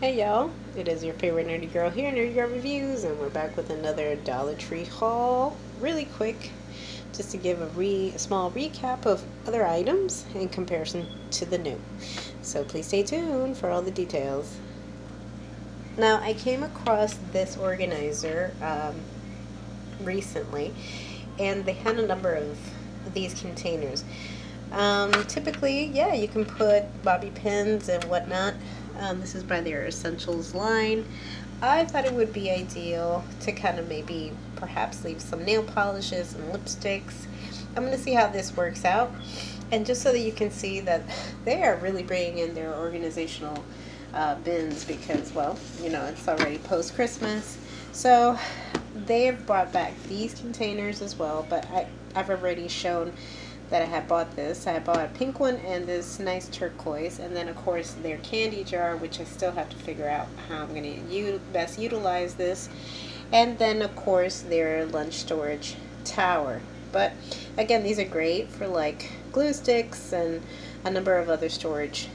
Hey y'all, it is your favorite nerdy girl here, NerdyGirlReviews, and we're back with another Dollar Tree haul. Really quick, just to give a small recap of other items in comparison to the new. So please stay tuned for all the details. Now, I came across this organizer recently, and they had a number of these containers. Typically, yeah, you can put bobby pins and whatnot. This is by their Essentials line. I thought it would be ideal to kind of maybe perhaps leave some nail polishes and lipsticks. I'm going to see how this works out. And just so that you can see that they are really bringing in their organizational bins because, well, you know, it's already post-Christmas. So they have brought back these containers as well, but I've already shown that I had bought this. I had bought a pink one and this nice turquoise, and then of course their candy jar, which I still have to figure out how I'm going to best utilize this, and then of course their lunch storage tower. But again, these are great for like glue sticks and a number of other storage.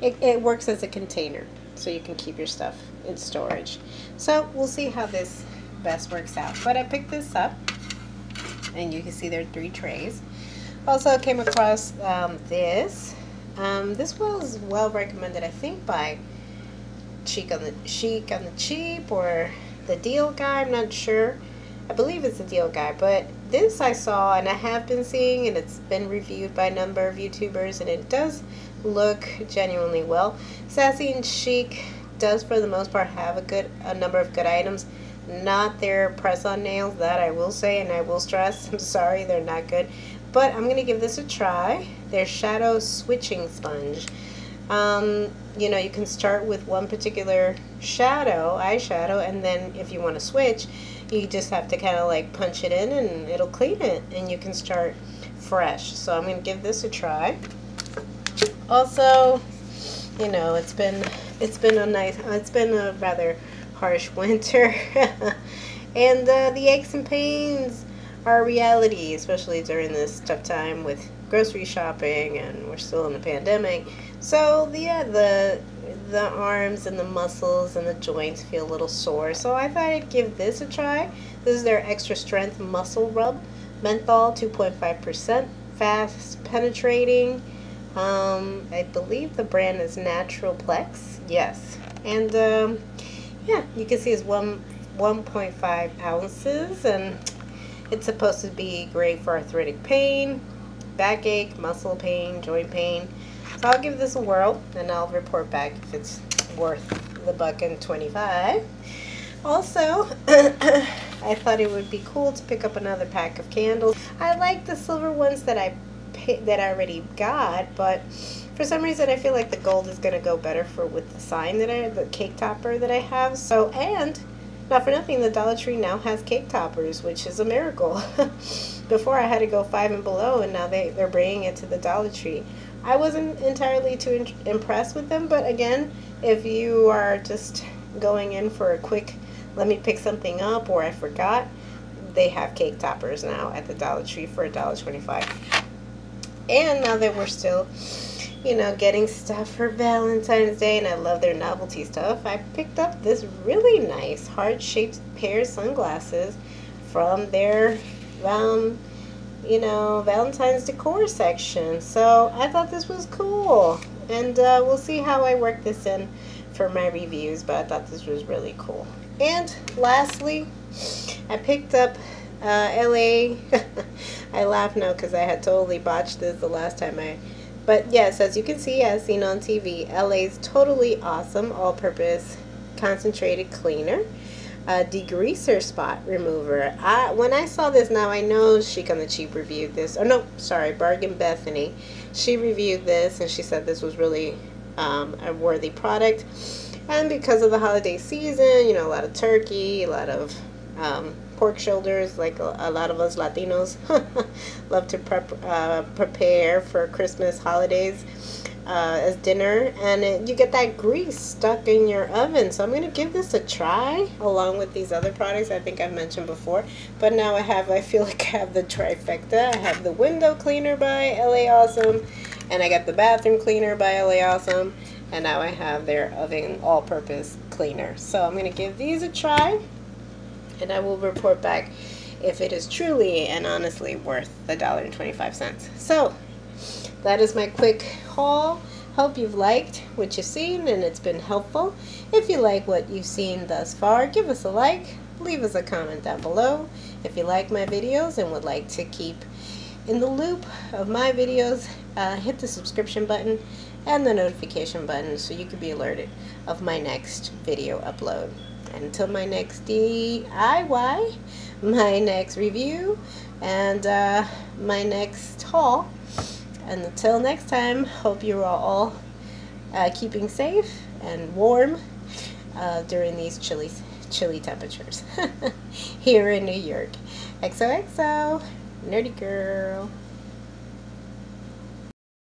It works as a container, so you can keep your stuff in storage. So we'll see how this best works out. But I picked this up, and you can see there are 3 trays. Also came across this. This was well recommended, I think, by Chic on the Cheap or the Deal Guy. I'm not sure. I believe it's the Deal Guy, but this I saw and I have been seeing, and it's been reviewed by a number of YouTubers, and it does look genuinely well. Sassy and Chic does, for the most part, have a number of good items. Not their press-on nails, that I will say, and I will stress. I'm sorry, they're not good, but I'm gonna give this a try. Their shadow switching sponge. You know, you can start with one particular eyeshadow, and then if you want to switch, you just have to kind of like punch it in, and it'll clean it, and you can start fresh. So I'm gonna give this a try. Also, you know, it's been a rather harsh winter, and the aches and pains are a reality, especially during this tough time with grocery shopping, and we're still in a pandemic. So yeah, the arms and the muscles and the joints feel a little sore, so I thought I'd give this a try. This is their extra strength muscle rub, menthol 2.5%, fast penetrating. I believe the brand is Natural Plex, yes, and yeah, you can see it's 1.5 ounces, and it's supposed to be great for arthritic pain, backache, muscle pain, joint pain. So I'll give this a whirl, and I'll report back if it's worth the $1.25. Also, I thought it would be cool to pick up another pack of candles. I like the silver ones that I already got, but for some reason I feel like the gold is going to go better with the sign the cake topper that I have. So, and not for nothing, the Dollar Tree now has cake toppers, which is a miracle. Before I had to go 5 and below, and now they're bringing it to the Dollar Tree. I wasn't entirely too impressed with them, but again, if you are just going in for a quick, let me pick something up, or I forgot, they have cake toppers now at the Dollar Tree for $1.25. And now that we're still, you know, getting stuff for Valentine's Day, and I love their novelty stuff, I picked up this really nice heart-shaped pair of sunglasses from their, you know, Valentine's decor section. So I thought this was cool, and we'll see how I work this in for my reviews, but I thought this was really cool. And lastly, I picked up LA. I laugh now because I had totally botched this the last time but yes, as you can see, as seen on TV, LA's Totally Awesome all-purpose concentrated cleaner, degreaser spot remover. When I saw this, now I know Chic on the Cheap reviewed this, or no, sorry, Bargain Bethany. She reviewed this, and she said this was really a worthy product. And because of the holiday season, you know, a lot of turkey, a lot of pork shoulders, like a lot of us Latinos love to prepare for Christmas holidays as dinner, and you get that grease stuck in your oven. So I'm going to give this a try along with these other products I think I've mentioned before. But now I feel like I have the trifecta. I have the window cleaner by LA Awesome, and I got the bathroom cleaner by LA Awesome, And now I have their oven all-purpose cleaner. So I'm going to give these a try, and I will report back if it is truly and honestly worth the $1.25. So that is my quick haul. Hope you've liked what you've seen and it's been helpful. If you like what you've seen thus far, give us a like, leave us a comment down below. If you like my videos and would like to keep in the loop of my videos, hit the subscription button and the notification button so you can be alerted of my next video upload. And until my next DIY, my next review, and my next haul, and until next time, hope you're all keeping safe and warm during these chilly temperatures here in New York. XOXO, Nerdy Girl.